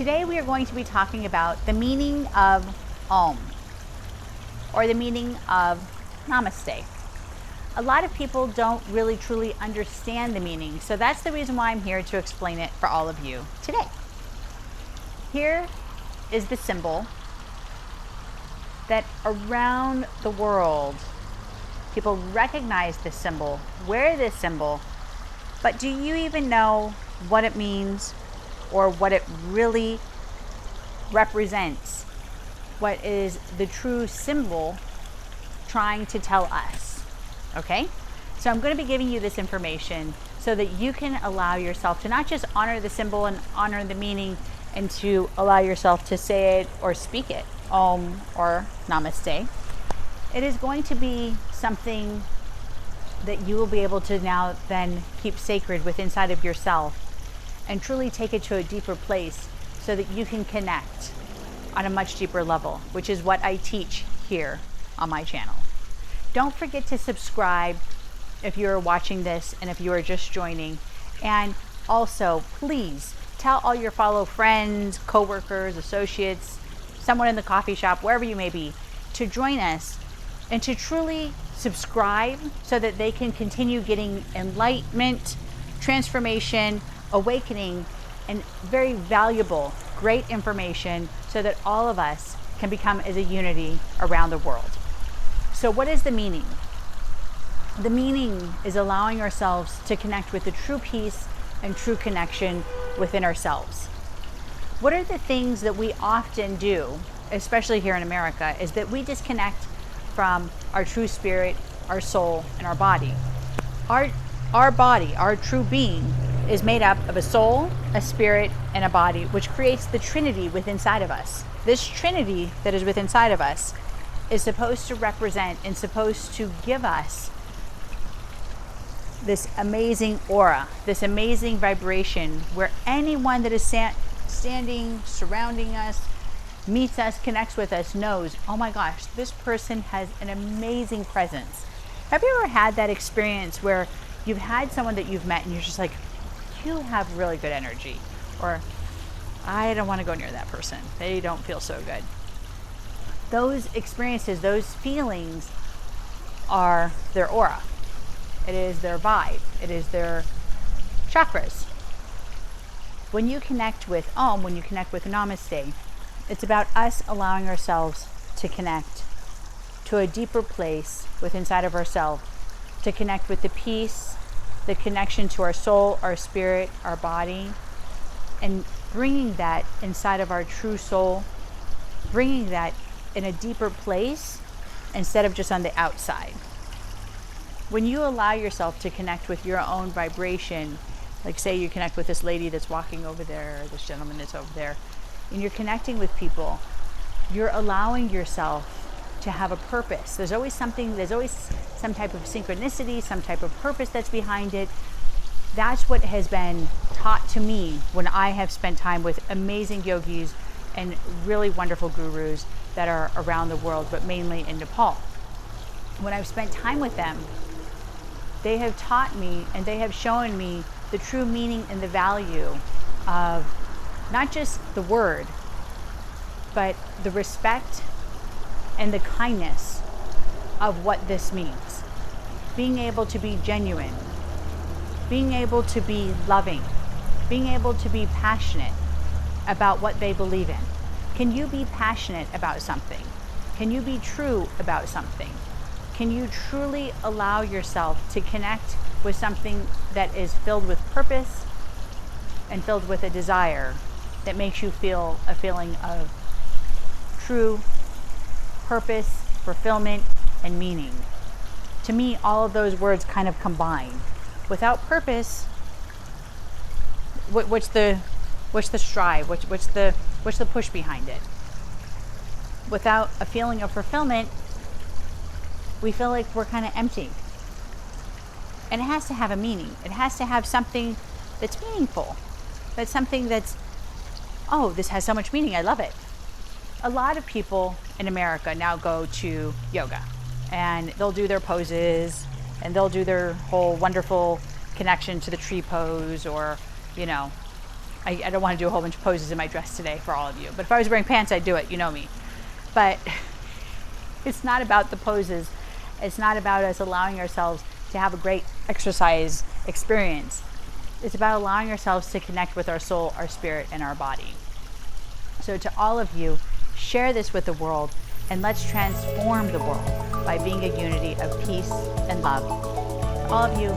Today we are going to be talking about the meaning of Om, or the meaning of Namaste. A lot of people don't really truly understand the meaning, so that's the reason why I'm here to explain it for all of you today. Here is the symbol that around the world people recognize this symbol, wear this symbol, but do you even know what it means or what it really represents? What is the true symbol trying to tell us? Okay, so I'm going to be giving you this information so that you can allow yourself to not just honor the symbol and honor the meaning, and to allow yourself to say it or speak it, Om or Namaste. It is going to be something that you will be able to now then keep sacred within inside of yourself and truly take it to a deeper place so that you can connect on a much deeper level, which is what I teach here on my channel. Don't forget to subscribe if you're watching this and if you are just joining. And also, please tell all your fellow friends, coworkers, associates, someone in the coffee shop, wherever you may be, to join us and to truly subscribe so that they can continue getting enlightenment, transformation, awakening, and very valuable, great information so that all of us can become as a unity around the world. So what is the meaning? The meaning is allowing ourselves to connect with the true peace and true connection within ourselves. What are the things that we often do, especially here in America, is that we disconnect from our true spirit, our soul, and our body. Our body, our true being, is made up of a soul, a spirit, and a body, which creates the Trinity within inside of us. This Trinity that is within inside of us is supposed to represent and supposed to give us this amazing aura, this amazing vibration, where anyone that is standing, surrounding us, meets us, connects with us, knows, oh my gosh, this person has an amazing presence. Have you ever had that experience where you've had someone that you've met and you're just like, you have really good energy, or I don't want to go near that person, they don't feel so good? Those experiences, those feelings are their aura. It is their vibe. It is their chakras. When you connect with Om, when you connect with Namaste, it's about us allowing ourselves to connect to a deeper place within inside of ourselves, to connect with the peace, the connection to our soul, our spirit, our body, and bringing that inside of our true soul, bringing that in a deeper place instead of just on the outside. When you allow yourself to connect with your own vibration, like say you connect with this lady that's walking over there, or this gentleman that's over there, and you're connecting with people, you're allowing yourself to have a purpose. There's always some type of synchronicity, some type of purpose that's behind it. That's what has been taught to me when I have spent time with amazing yogis and really wonderful gurus that are around the world, but mainly in Nepal. When I've spent time with them, they have taught me and they have shown me the true meaning and the value of not just the word, but the respect and the kindness of what this means. Being able to be genuine, being able to be loving, being able to be passionate about what they believe in. Can you be passionate about something? Can you be true about something? Can you truly allow yourself to connect with something that is filled with purpose and filled with a desire that makes you feel a feeling of true purpose, fulfillment, and meaning? To me, all of those words kind of combine. Without purpose, what's the strive? What's the push behind it? Without a feeling of fulfillment, we feel like we're kind of empty. And it has to have a meaning. It has to have something that's meaningful. That's something that's, oh, this has so much meaning, I love it. A lot of people in America now go to yoga, and they'll do their poses, and they'll do their whole wonderful connection to the tree pose, or, I don't want to do a whole bunch of poses in my dress today for all of you. But if I was wearing pants, I'd do it. You know me. But it's not about the poses. It's not about us allowing ourselves to have a great exercise experience. It's about allowing ourselves to connect with our soul, our spirit, and our body. So to all of you, share this with the world, and let's transform the world by being a unity of peace and love. All of you,